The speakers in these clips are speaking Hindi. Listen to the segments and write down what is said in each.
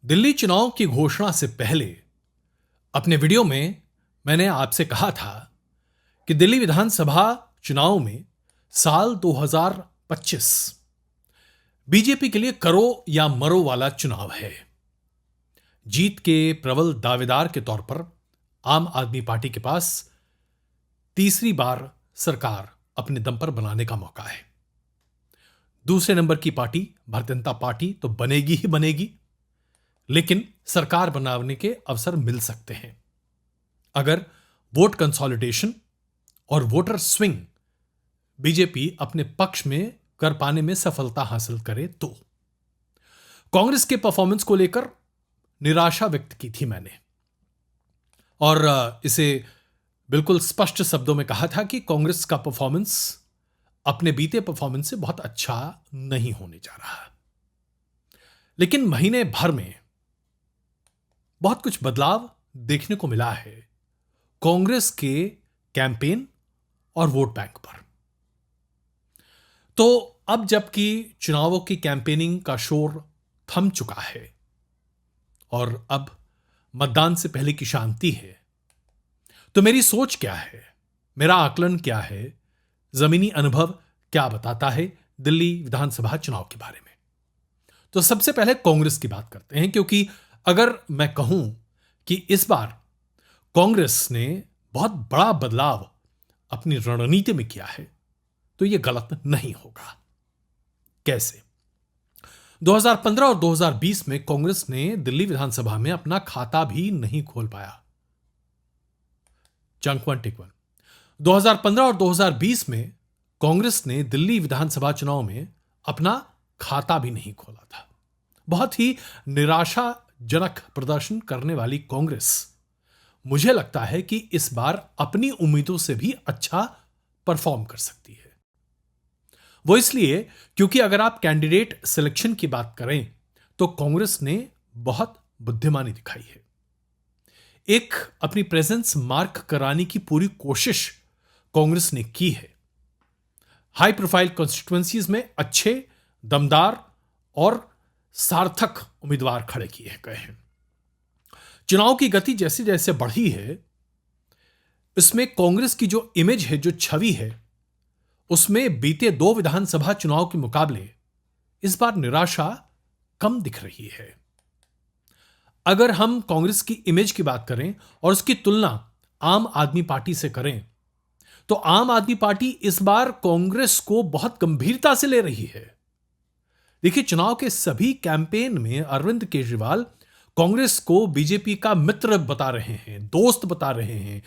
दिल्ली चुनाव की घोषणा से पहले अपने वीडियो में मैंने आपसे कहा था कि दिल्ली विधानसभा चुनाव में साल 2025 बीजेपी के लिए करो या मरो वाला चुनाव है। जीत के प्रबल दावेदार के तौर पर आम आदमी पार्टी के पास तीसरी बार सरकार अपने दम पर बनाने का मौका है। दूसरे नंबर की पार्टी भारतीय जनता पार्टी तो बनेगी ही बनेगी, लेकिन सरकार बनाने के अवसर मिल सकते हैं अगर वोट कंसोलिडेशन और वोटर स्विंग बीजेपी अपने पक्ष में कर पाने में सफलता हासिल करे तो। कांग्रेस के परफॉर्मेंस को लेकर निराशा व्यक्त की थी मैंने, और इसे बिल्कुल स्पष्ट शब्दों में कहा था कि कांग्रेस का परफॉर्मेंस अपने बीते परफॉर्मेंस से बहुत अच्छा नहीं होने जा रहा। लेकिन महीने भर में बहुत कुछ बदलाव देखने को मिला है कांग्रेस के कैंपेन और वोट बैंक पर। तो अब जबकि चुनावों की कैंपेनिंग का शोर थम चुका है और अब मतदान से पहले की शांति है, तो मेरी सोच क्या है, मेरा आकलन क्या है, जमीनी अनुभव क्या बताता है दिल्ली विधानसभा चुनाव के बारे में। तो सबसे पहले कांग्रेस की बात करते हैं, क्योंकि अगर मैं कहूं कि इस बार कांग्रेस ने बहुत बड़ा बदलाव अपनी रणनीति में किया है तो यह गलत नहीं होगा। कैसे? 2015 और 2020 में कांग्रेस ने दिल्ली विधानसभा में अपना खाता भी नहीं खोल पाया। Chunk one tick one. 2015 और 2020 में कांग्रेस ने दिल्ली विधानसभा चुनाव में अपना खाता भी नहीं खोला था। बहुत ही निराशाजनक प्रदर्शन करने वाली कांग्रेस मुझे लगता है कि इस बार अपनी उम्मीदों से भी अच्छा परफॉर्म कर सकती है। वो इसलिए क्योंकि अगर आप कैंडिडेट सिलेक्शन की बात करें तो कांग्रेस ने बहुत बुद्धिमानी दिखाई है। एक अपनी प्रेजेंस मार्क कराने की पूरी कोशिश कांग्रेस ने की है। हाई प्रोफाइल कॉन्स्टिट्यूएंसीज में अच्छे, दमदार और सार्थक उम्मीदवार खड़े किए गए हैं। चुनाव की गति जैसे जैसे बढ़ी है, इसमें कांग्रेस की जो इमेज है, जो छवि है, उसमें बीते 2 विधानसभा चुनाव के मुकाबले इस बार निराशा कम दिख रही है। अगर हम कांग्रेस की इमेज की बात करें और उसकी तुलना आम आदमी पार्टी से करें तो आम आदमी पार्टी इस बार कांग्रेस को बहुत गंभीरता से ले रही है। देखिए, चुनाव के सभी कैंपेन में अरविंद केजरीवाल कांग्रेस को बीजेपी का मित्र बता रहे हैं, दोस्त बता रहे हैं,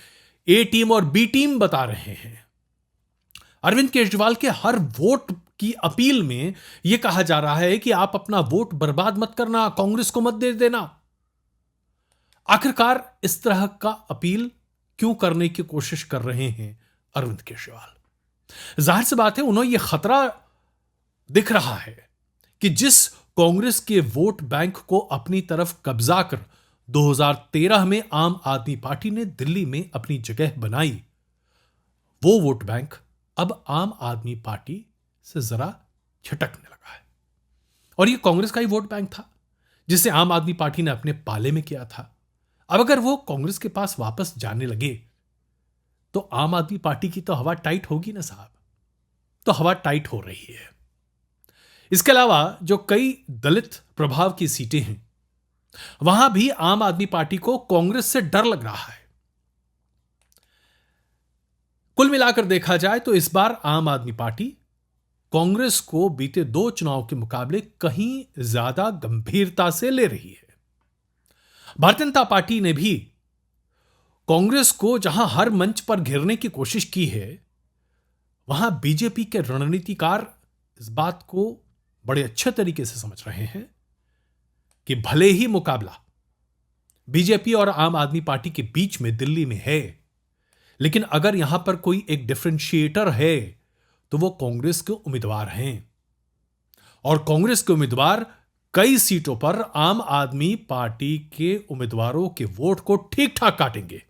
ए टीम और बी टीम बता रहे हैं। अरविंद केजरीवाल के हर वोट की अपील में यह कहा जा रहा है कि आप अपना वोट बर्बाद मत करना, कांग्रेस को मत दे देना। आखिरकार इस तरह का अपील क्यों करने की कोशिश कर रहे हैं अरविंद केजरीवाल? जाहिर सी बात है, उन्हें यह खतरा दिख रहा है कि जिस कांग्रेस के वोट बैंक को अपनी तरफ कब्जा कर 2013 में आम आदमी पार्टी ने दिल्ली में अपनी जगह बनाई, वो वोट बैंक अब आम आदमी पार्टी से जरा छिटकने लगा है। और ये कांग्रेस का ही वोट बैंक था जिसे आम आदमी पार्टी ने अपने पाले में किया था। अब अगर वो कांग्रेस के पास वापस जाने लगे तो आम आदमी पार्टी की तो हवा टाइट होगी ना साहब। तो हवा टाइट हो रही है। इसके अलावा जो कई दलित प्रभाव की सीटें हैं, वहां भी आम आदमी पार्टी को कांग्रेस से डर लग रहा है। कुल मिलाकर देखा जाए तो इस बार आम आदमी पार्टी कांग्रेस को बीते 2 चुनाव के मुकाबले कहीं ज्यादा गंभीरता से ले रही है। भारतीय जनता पार्टी ने भी कांग्रेस को जहां हर मंच पर घेरने की कोशिश की है, वहां बीजेपी के रणनीतिकार इस बात को बड़े अच्छे तरीके से समझ रहे हैं कि भले ही मुकाबला बीजेपी और आम आदमी पार्टी के बीच में दिल्ली में है, लेकिन अगर यहां पर कोई एक डिफरेंशिएटर है तो वो कांग्रेस के उम्मीदवार हैं। और कांग्रेस के उम्मीदवार कई सीटों पर आम आदमी पार्टी के उम्मीदवारों के वोट को ठीक ठाक काटेंगे।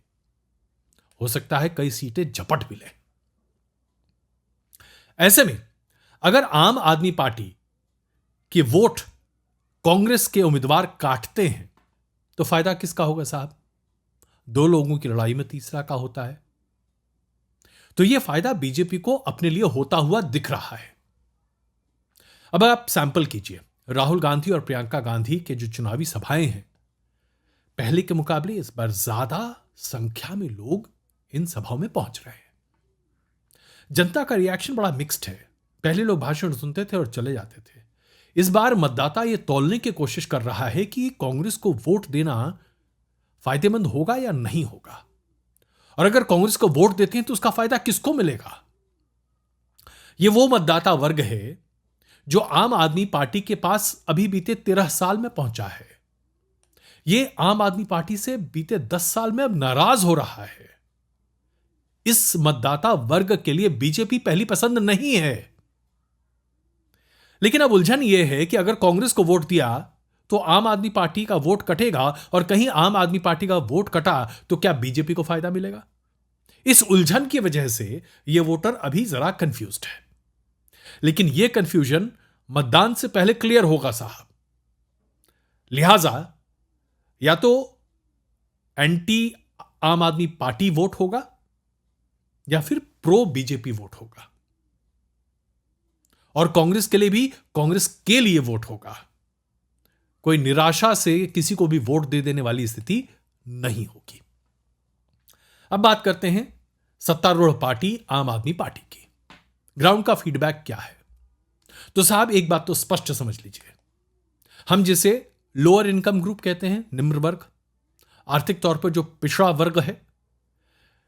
हो सकता है कई सीटें झपट भी लें। ऐसे में अगर आम आदमी पार्टी कि वोट कांग्रेस के उम्मीदवार काटते हैं तो फायदा किसका होगा साहब? दो लोगों की लड़ाई में तीसरा का होता है। तो यह फायदा बीजेपी को अपने लिए होता हुआ दिख रहा है। अब आप सैंपल कीजिए, राहुल गांधी और प्रियंका गांधी के जो चुनावी सभाएं हैं, पहले के मुकाबले इस बार ज्यादा संख्या में लोग इन सभाओं में पहुंच रहे हैं। जनता का रिएक्शन बड़ा मिक्स्ड है। पहले लोग भाषण सुनते थे और चले जाते थे। इस बार मतदाता यह तौलने की कोशिश कर रहा है कि कांग्रेस को वोट देना फायदेमंद होगा या नहीं होगा, और अगर कांग्रेस को वोट देते हैं तो उसका फायदा किसको मिलेगा। यह वो मतदाता वर्ग है जो आम आदमी पार्टी के पास अभी बीते 13 साल में पहुंचा है। यह आम आदमी पार्टी से बीते 10 साल में अब नाराज हो रहा है। इस मतदाता वर्ग के लिए बीजेपी पहली पसंद नहीं है। लेकिन अब उलझन यह है कि अगर कांग्रेस को वोट दिया तो आम आदमी पार्टी का वोट कटेगा, और कहीं आम आदमी पार्टी का वोट कटा तो क्या बीजेपी को फायदा मिलेगा? इस उलझन की वजह से यह वोटर अभी जरा कंफ्यूज्ड है। लेकिन यह कंफ्यूजन मतदान से पहले क्लियर होगा साहब। लिहाजा या तो एंटी आम आदमी पार्टी वोट होगा या फिर प्रो बीजेपी वोट होगा, और कांग्रेस के लिए भी कांग्रेस के लिए वोट होगा। कोई निराशा से किसी को भी वोट दे देने वाली स्थिति नहीं होगी। अब बात करते हैं सत्तारूढ़ पार्टी आम आदमी पार्टी की। ग्राउंड का फीडबैक क्या है? तो साहब एक बात तो स्पष्ट समझ लीजिए, हम जिसे लोअर इनकम ग्रुप कहते हैं, निम्न वर्ग, आर्थिक तौर पर जो पिछड़ा वर्ग है,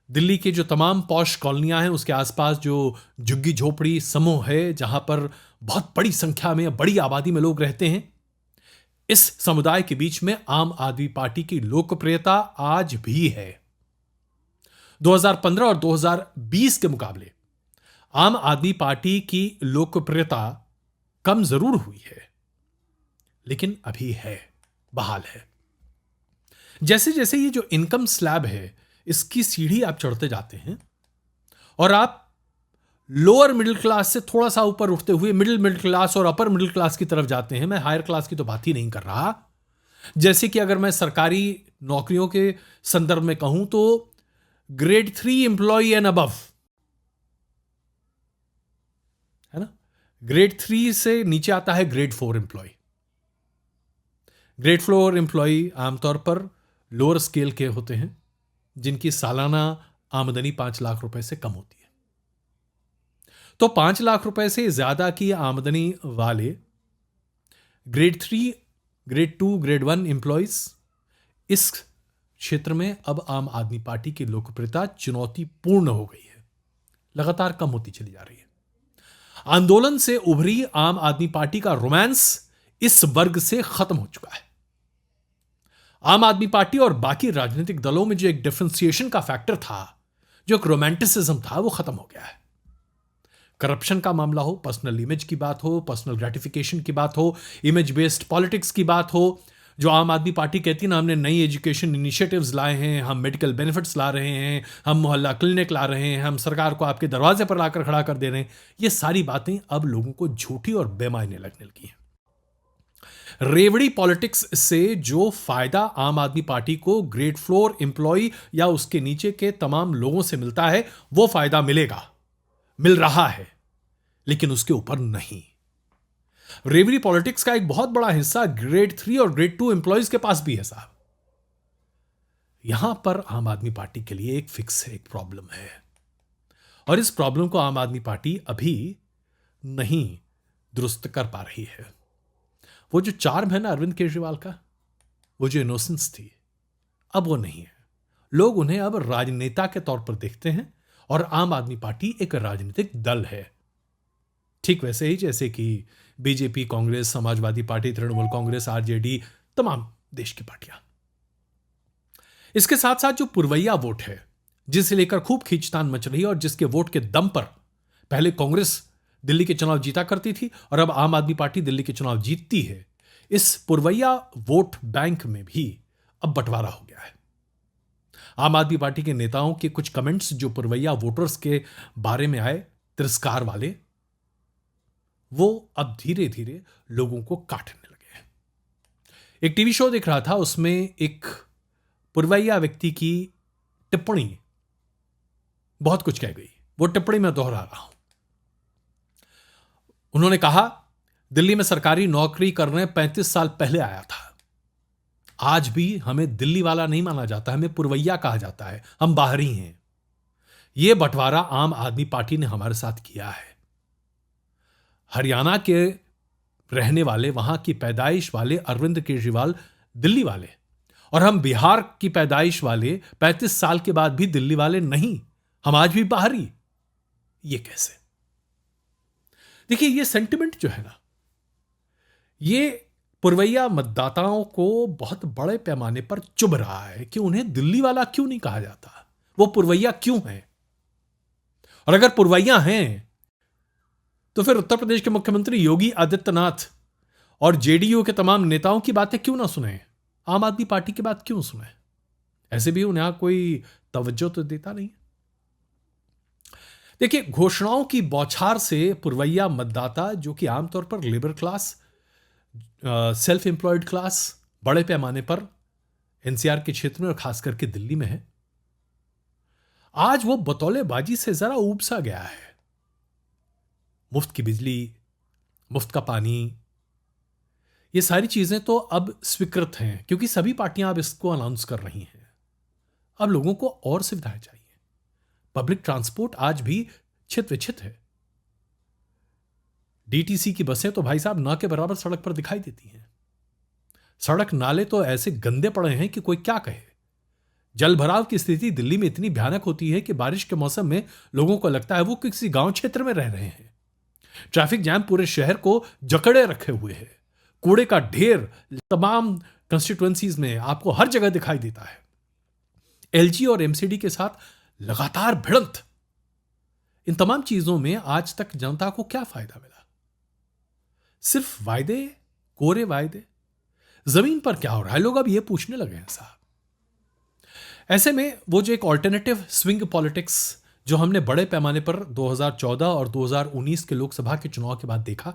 दिल्ली के जो तमाम पॉश कॉलोनियां हैं उसके आसपास जो झुग्गी झोपड़ी समूह है जहां पर बहुत बड़ी संख्या में, बड़ी आबादी में लोग रहते हैं, इस समुदाय के बीच में आम आदमी पार्टी की लोकप्रियता आज भी है। 2015 और 2020 के मुकाबले आम आदमी पार्टी की लोकप्रियता कम जरूर हुई है, लेकिन अभी है, बहाल है। जैसे जैसे ये जो इनकम स्लैब है, इसकी सीढ़ी आप चढ़ते जाते हैं और आप लोअर मिडिल क्लास से थोड़ा सा ऊपर उठते हुए मिडिल क्लास और अपर मिडिल क्लास की तरफ जाते हैं। मैं हायर क्लास की तो बात ही नहीं कर रहा। जैसे कि अगर मैं सरकारी नौकरियों के संदर्भ में कहूं तो ग्रेड 3 एम्प्लॉय एंड अबव, है ना। ग्रेड 3 से नीचे आता है ग्रेड 4 एम्प्लॉय। ग्रेड 4 एम्प्लॉय आमतौर पर लोअर स्केल के होते हैं, जिनकी सालाना आमदनी 5 लाख रुपए से कम होती है। तो 5 लाख रुपए से ज्यादा की आमदनी वाले ग्रेड 3, ग्रेड 2, ग्रेड 1 एम्प्लॉइज, इस क्षेत्र में अब आम आदमी पार्टी की लोकप्रियता चुनौतीपूर्ण हो गई है, लगातार कम होती चली जा रही है। आंदोलन से उभरी आम आदमी पार्टी का रोमांस इस वर्ग से खत्म हो चुका है। आम आदमी पार्टी और बाकी राजनीतिक दलों में जो एक डिफरेंशिएशन का फैक्टर था, जो एक रोमांटिसिज्म था, वो खत्म हो गया है। करप्शन का मामला हो, पर्सनल इमेज की बात हो, पर्सनल ग्रेटिफिकेशन की बात हो, इमेज बेस्ड पॉलिटिक्स की बात हो, जो आम आदमी पार्टी कहती है ना, हमने नई एजुकेशन इनिशिएटिव्स लाए हैं, हम मेडिकल बेनिफिट्स ला रहे हैं, हम मोहल्ला क्लिनिक ला रहे हैं, हम सरकार को आपके दरवाजे पर लाकर खड़ा कर दे रहे हैं, ये सारी बातें अब लोगों को झूठी और बेमायने लगने लगी हैं। रेवड़ी पॉलिटिक्स से जो फायदा आम आदमी पार्टी को ग्रेड 4 एम्प्लॉय या उसके नीचे के तमाम लोगों से मिलता है, वो फायदा मिलेगा, मिल रहा है, लेकिन उसके ऊपर नहीं। रेवड़ी पॉलिटिक्स का एक बहुत बड़ा हिस्सा ग्रेड 3 और ग्रेड 2 एम्प्लॉयज के पास भी है साहब। यहां पर आम आदमी पार्टी के लिए एक फिक्स है, एक प्रॉब्लम है, और इस प्रॉब्लम को आम आदमी पार्टी अभी नहीं दुरुस्त कर पा रही है। वो जो चार्म है ना अरविंद केजरीवाल का, वो जो इनोसेंस थी, अब वो नहीं है। लोग उन्हें अब राजनेता के तौर पर देखते हैं, और आम आदमी पार्टी एक राजनीतिक दल है, ठीक वैसे ही जैसे कि BJP, Congress, Samajwadi party, Trinamool Congress, RJD, तमाम देश की पार्टियां। इसके साथ साथ जो पुरवैया वोट है, जिसे लेकर खूब खींचतान मच रही है और जिसके वोट के दम पर पहले कांग्रेस दिल्ली के चुनाव जीता करती थी और अब आम आदमी पार्टी दिल्ली के चुनाव जीतती है, इस पुरवैया वोट बैंक में भी अब बंटवारा हो गया है। आम आदमी पार्टी के नेताओं के कुछ कमेंट्स जो पुरवैया वोटर्स के बारे में आए, तिरस्कार वाले, वो अब धीरे धीरे लोगों को काटने लगे हैं। एक टीवी शो देख रहा था, उसमें एक पुरवैया व्यक्ति की टिप्पणी बहुत कुछ कह गई। वो टिप्पणी मैं दोहरा रहा हूं। उन्होंने कहा, दिल्ली में सरकारी नौकरी करने 35 साल पहले आया था। आज भी हमें दिल्ली वाला नहीं माना जाता, हमें पुरवैया कहा जाता है, हम बाहरी हैं। यह बंटवारा आम आदमी पार्टी ने हमारे साथ किया है। हरियाणा के रहने वाले, वहां की पैदाइश वाले अरविंद केजरीवाल दिल्ली वाले, और हम बिहार की पैदाइश वाले 35 साल के बाद भी दिल्ली वाले नहीं, हम आज भी बाहरी। ये कैसे? देखिए, ये सेंटिमेंट जो है ना, ये पुरवैया मतदाताओं को बहुत बड़े पैमाने पर चुभ रहा है कि उन्हें दिल्ली वाला क्यों नहीं कहा जाता, वो पुरवैया क्यों है। और अगर पुरवैया हैं तो फिर उत्तर प्रदेश के मुख्यमंत्री योगी आदित्यनाथ और जेडीयू के तमाम नेताओं की बातें क्यों ना सुने, आम आदमी पार्टी की बात क्यों सुने? ऐसे भी उन्हें कोई तवज्जो तो देता नहीं। देखिए, घोषणाओं की बौछार से पुरवैया मतदाता, जो कि आमतौर पर labour class, self employed class, बड़े पैमाने पर एनसीआर के क्षेत्र में और खास करके दिल्ली में है, आज वो बतौलेबाजी से जरा ऊब सा गया है। मुफ्त की बिजली, मुफ्त का पानी, ये सारी चीजें तो अब स्वीकृत हैं क्योंकि सभी पार्टियां अब इसको अनाउंस कर रही हैं। अब लोगों को और सुविधाएं चाहिए। पब्लिक ट्रांसपोर्ट आज भी छित विछित है। डीटीसी की बसें तो भाई साहब न के बराबर सड़क पर दिखाई देती हैं। सड़क नाले तो ऐसे गंदे पड़े हैं कि कोई क्या कहे। जल भराव की स्थिति दिल्ली में इतनी भयानक होती है कि बारिश के मौसम में लोगों को लगता है वो किसी गांव क्षेत्र में रह रहे हैं। ट्रैफिक जैम पूरे शहर को जकड़े रखे हुए है। कूड़े का ढेर तमाम कंस्टिट्यूएंसीज में आपको हर जगह दिखाई देता है। एलजी और एमसीडी के साथ लगातार भिड़ंत। इन तमाम चीजों में आज तक जनता को क्या फायदा मिला? सिर्फ वायदे, कोरे वायदे। जमीन पर क्या हो रहा है, लोग अब यह पूछने लगे हैं साहब। ऐसे में वो जो एक ऑल्टरनेटिव स्विंग पॉलिटिक्स जो हमने बड़े पैमाने पर 2014 और 2019 के लोकसभा के चुनाव के बाद देखा,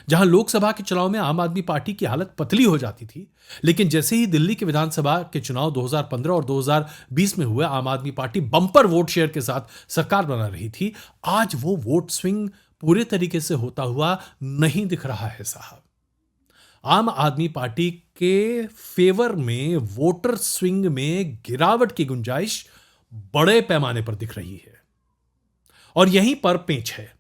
जहां लोकसभा के चुनाव में आम आदमी पार्टी की हालत पतली हो जाती थी, लेकिन जैसे ही दिल्ली के विधानसभा के चुनाव 2015 और 2020 में हुए, आम आदमी पार्टी बंपर वोट शेयर के साथ सरकार बना रही थी। आज वो वोट स्विंग पूरे तरीके से होता हुआ नहीं दिख रहा है साहब। आम आदमी पार्टी के फेवर में वोटर स्विंग में गिरावट की गुंजाइश बड़े पैमाने पर दिख रही है। और यहीं पर पेंच है।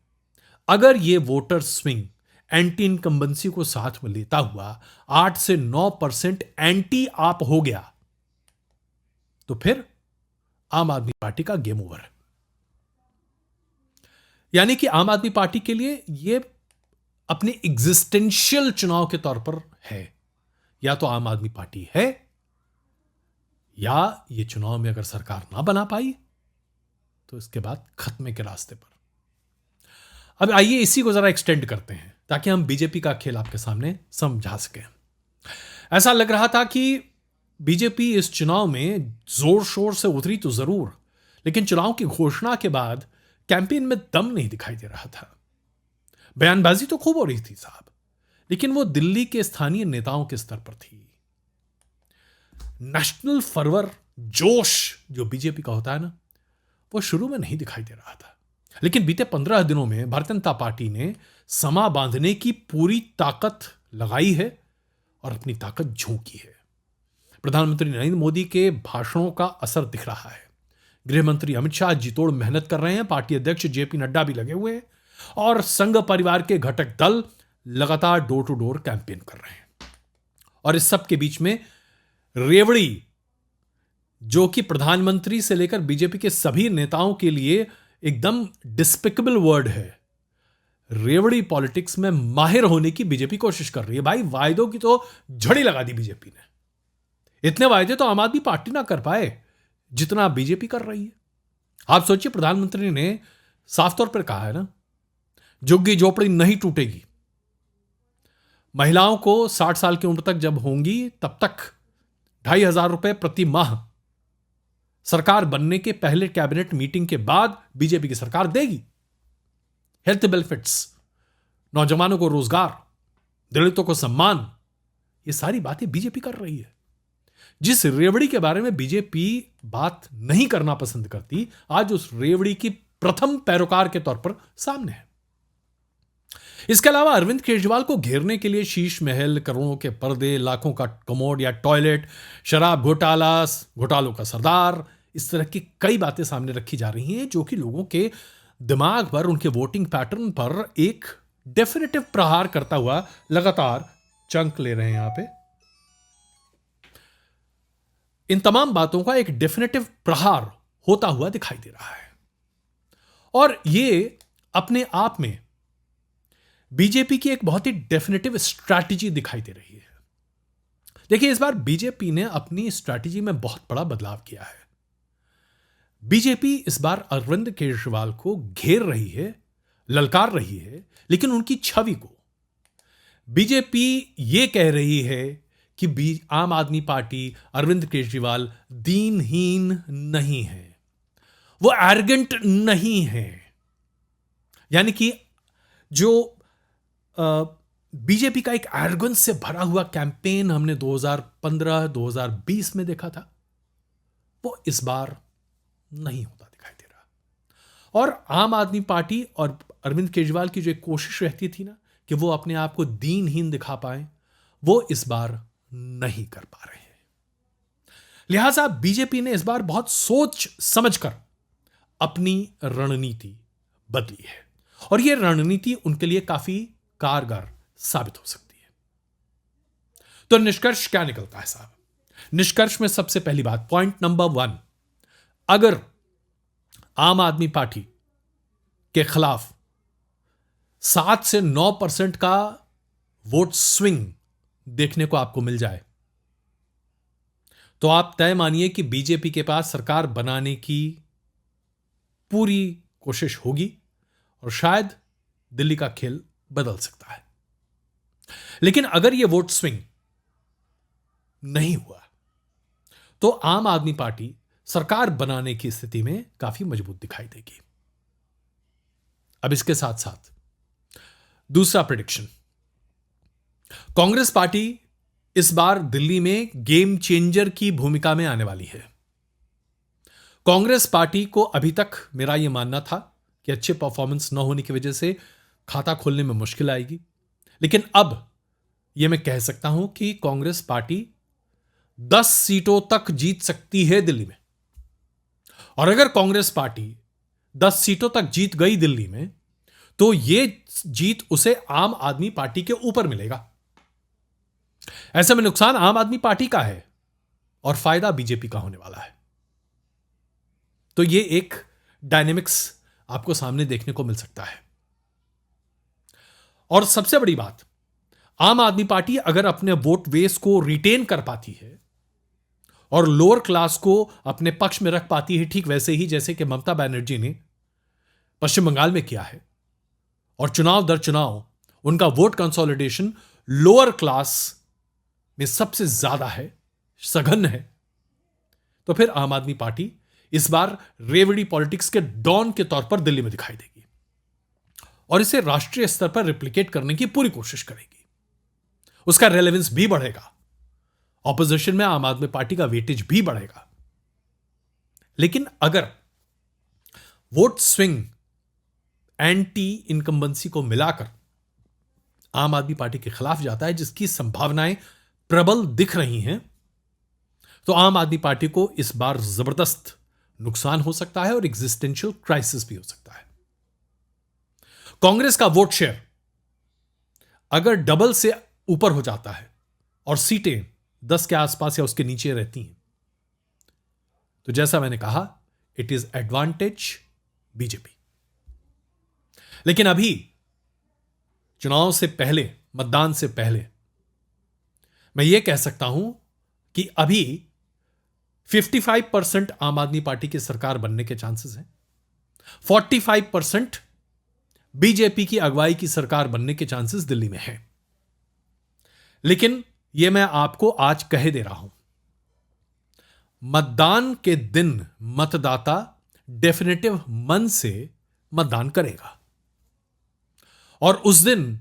अगर यह वोटर स्विंग एंटी इनकम्बेंसी को साथ में लेता हुआ 8 से 9% एंटी आप हो गया, तो फिर आम आदमी पार्टी का गेम ओवर है। यानी कि आम आदमी पार्टी के लिए यह अपने एग्जिस्टेंशियल चुनाव के तौर पर है। या तो आम आदमी पार्टी है, या यह चुनाव में अगर सरकार ना बना पाई तो इसके बाद खत्मे के रास्ते पर। अब आइए इसी को जरा एक्सटेंड करते हैं ताकि हम बीजेपी का खेल आपके सामने समझा सकें। ऐसा लग रहा था कि बीजेपी इस चुनाव में जोर शोर से उतरी तो जरूर, लेकिन चुनाव की घोषणा के बाद कैंपेन में दम नहीं दिखाई दे रहा था। बयानबाजी तो खूब हो रही थी साहब, लेकिन वो दिल्ली के स्थानीय नेताओं के स्तर पर थी। नेशनल फर्वर, जोश जो बीजेपी का होता है ना, वो शुरू में नहीं दिखाई दे रहा था। लेकिन बीते 15 दिनों में भारतीय जनता पार्टी ने समा बांधने की पूरी ताकत लगाई है और अपनी ताकत झोंकी है। प्रधानमंत्री नरेंद्र मोदी के भाषणों का असर दिख रहा है। गृह मंत्री अमित शाह जी तोड़ मेहनत कर रहे हैं, पार्टी अध्यक्ष जेपी नड्डा भी लगे हुए हैं, और संघ परिवार के घटक दल लगातार डोर टू डोर कैंपेन कर रहे हैं। और इस सब के बीच में रेवड़ी, जो कि प्रधानमंत्री से लेकर बीजेपी के सभी नेताओं के लिए एकदम डिस्पिकेबल वर्ड है, रेवड़ी पॉलिटिक्स में माहिर होने की बीजेपी कोशिश कर रही है। भाई, वायदों की तो झड़ी लगा दी बीजेपी ने। इतने वायदे तो आम आदमी पार्टी ना कर पाए जितना बीजेपी कर रही है। आप सोचिए, प्रधानमंत्री ने साफ तौर पर कहा है ना, झुग्गी झोपड़ी नहीं टूटेगी। महिलाओं को 60 साल की उम्र तक जब होंगी तब तक 2,500 रुपए प्रति माह सरकार बनने के पहले कैबिनेट मीटिंग के बाद बीजेपी की सरकार देगी। हेल्थ बेनिफिट्स, नौजवानों को रोजगार, दलितों को सम्मान, ये सारी बातें बीजेपी कर रही है। जिस रेवड़ी के बारे में बीजेपी बात नहीं करना पसंद करती, आज उस रेवड़ी की प्रथम पैरोकार के तौर पर सामने है। इसके अलावा अरविंद केजरीवाल को घेरने के लिए शीश महल, करोड़ों के पर्दे, लाखों का कमोड या टॉयलेट, शराब घोटाला, घोटालों का सरदार, इस तरह की कई बातें सामने रखी जा रही हैं जो कि लोगों के दिमाग पर, उनके वोटिंग पैटर्न पर एक डेफिनेटिव प्रहार करता हुआ लगातार चंक ले रहे हैं। यहां पे इन तमाम बातों का एक डेफिनेटिव प्रहार होता हुआ दिखाई दे रहा है और ये अपने आप में बीजेपी की एक बहुत ही डेफिनेटिव स्ट्रैटेजी दिखाई दे रही है। देखिए, इस बार बीजेपी ने अपनी स्ट्रैटेजी में बहुत बड़ा बदलाव किया है। बीजेपी इस बार अरविंद केजरीवाल को घेर रही है, ललकार रही है, लेकिन उनकी छवि को बीजेपी ये कह रही है कि आम आदमी पार्टी, अरविंद केजरीवाल दीनहीन नहीं है, वो एरोगेंट नहीं है। यानी कि जो बीजेपी का एक एरोगेंस से भरा हुआ कैंपेन हमने 2015-2020 में देखा था, वो इस बार नहीं होता दिखाई दे रहा। और आम आदमी पार्टी और अरविंद केजरीवाल की जो एक कोशिश रहती थी ना कि वो अपने आप को दीनहीन दिखा पाए, वो इस बार नहीं कर पा रहे हैं। लिहाजा बीजेपी ने इस बार बहुत सोच समझकर अपनी रणनीति बदली है और यह रणनीति उनके लिए काफी कारगर साबित हो सकती है। तो निष्कर्ष क्या निकलता है साहब? निष्कर्ष में सबसे पहली बात, पॉइंट नंबर 1, अगर आम आदमी पार्टी के खिलाफ 7 से 9% का वोट स्विंग देखने को आपको मिल जाए तो आप तय मानिए कि बीजेपी के पास सरकार बनाने की पूरी कोशिश होगी और शायद दिल्ली का खेल बदल सकता है। लेकिन अगर यह वोट स्विंग नहीं हुआ तो आम आदमी पार्टी सरकार बनाने की स्थिति में काफी मजबूत दिखाई देगी। अब इसके साथ साथ दूसरा प्रेडिक्शन, कांग्रेस पार्टी इस बार दिल्ली में गेम चेंजर की भूमिका में आने वाली है। कांग्रेस पार्टी को अभी तक मेरा यह मानना था कि अच्छे परफॉर्मेंस न होने की वजह से खाता खोलने में मुश्किल आएगी, लेकिन अब यह मैं कह सकता हूं कि कांग्रेस पार्टी 10 सीटों तक जीत सकती है दिल्ली में। और अगर कांग्रेस पार्टी 10 सीटों तक जीत गई दिल्ली में तो यह जीत उसे आम आदमी पार्टी के ऊपर मिलेगा। ऐसे में नुकसान आम आदमी पार्टी का है और फायदा बीजेपी का होने वाला है। तो यह एक डायनेमिक्स आपको सामने देखने को मिल सकता है। और सबसे बड़ी बात, आम आदमी पार्टी अगर अपने वोट बेस को रिटेन कर पाती है और लोअर क्लास को अपने पक्ष में रख पाती है, ठीक वैसे ही जैसे कि ममता बनर्जी ने पश्चिम बंगाल में किया है, और चुनाव दर चुनाव उनका वोट कंसोलिडेशन लोअर क्लास में सबसे ज्यादा है, सघन है, तो फिर आम आदमी पार्टी इस बार रेवड़ी पॉलिटिक्स के डॉन के तौर पर दिल्ली में दिखाई देगी और इसे राष्ट्रीय स्तर पर रिप्लिकेट करने की पूरी कोशिश करेगी। उसका रेलेवेंस भी बढ़ेगा, ऑपोजिशन में आम आदमी पार्टी का वेटेज भी बढ़ेगा। लेकिन अगर वोट स्विंग एंटी इनकम्बेंसी को मिलाकर आम आदमी पार्टी के खिलाफ जाता है, जिसकी संभावनाएं प्रबल दिख रही हैं, तो आम आदमी पार्टी को इस बार जबरदस्त नुकसान हो सकता है और एग्जिस्टेंशियल क्राइसिस भी हो सकता है। कांग्रेस का वोट शेयर अगर डबल से ऊपर हो जाता है और सीटें 10 के आसपास या उसके नीचे रहती हैं, तो जैसा मैंने कहा, इट इज एडवांटेज बीजेपी। लेकिन अभी चुनाव से पहले, मतदान से पहले मैं यह कह सकता हूं कि अभी 55% आम आदमी पार्टी की सरकार बनने के चांसेस हैं, 45% बीजेपी की अगुवाई की सरकार बनने के चांसेस दिल्ली में हैं। लेकिन यह मैं आपको आज कह दे रहा हूं, मतदान के दिन मतदाता डेफिनेटिव मन से मतदान करेगा और उस दिन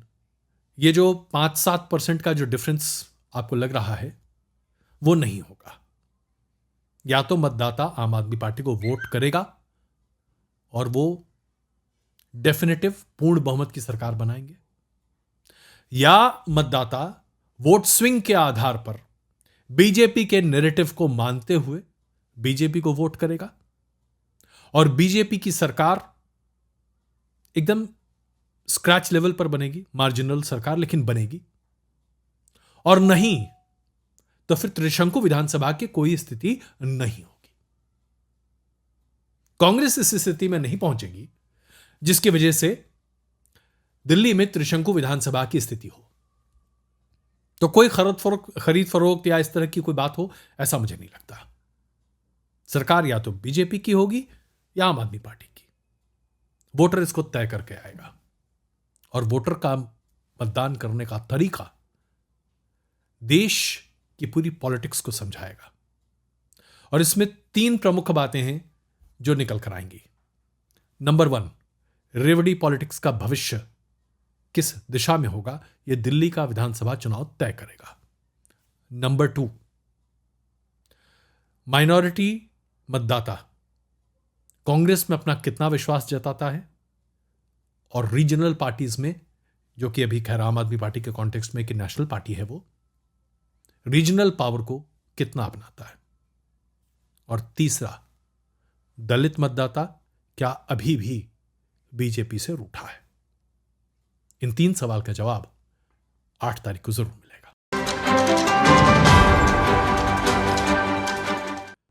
ये जो 5-7% का जो डिफरेंस आपको लग रहा है वो नहीं होगा। या तो मतदाता आम आदमी पार्टी को वोट करेगा और वो डेफिनेटिव पूर्ण बहुमत की सरकार बनाएंगे, या मतदाता वोट स्विंग के आधार पर बीजेपी के नैरेटिव को मानते हुए बीजेपी को वोट करेगा और बीजेपी की सरकार एकदम स्क्रैच लेवल पर बनेगी, मार्जिनल सरकार लेकिन बनेगी। और नहीं तो फिर त्रिशंकु विधानसभा की कोई स्थिति नहीं होगी। कांग्रेस इस स्थिति में नहीं पहुंचेगी जिसकी वजह से दिल्ली में त्रिशंकु विधानसभा की स्थिति हो। तो कोई खरीद फरोख्त या इस तरह की कोई बात हो, ऐसा मुझे नहीं लगता। सरकार या तो बीजेपी की होगी या आम आदमी पार्टी की। वोटर इसको तय करके आएगा और वोटर का मतदान करने का तरीका देश की पूरी पॉलिटिक्स को समझाएगा। और इसमें 3 प्रमुख बातें हैं जो निकल कर आएंगी। नंबर 1, रेवड़ी पॉलिटिक्स का भविष्य किस दिशा में होगा, यह दिल्ली का विधानसभा चुनाव तय करेगा। नंबर 2, माइनॉरिटी मतदाता कांग्रेस में अपना कितना विश्वास जताता है और रीजनल पार्टीज में, जो कि अभी खैर आम आदमी पार्टी के कॉन्टेक्स्ट में कि नेशनल पार्टी है, वो रीजनल पावर को कितना अपनाता है। और तीसरा, दलित मतदाता क्या अभी भी बीजेपी से रूठा है। इन 3 सवाल का जवाब 8 तारीख को जरूर मिलेगा।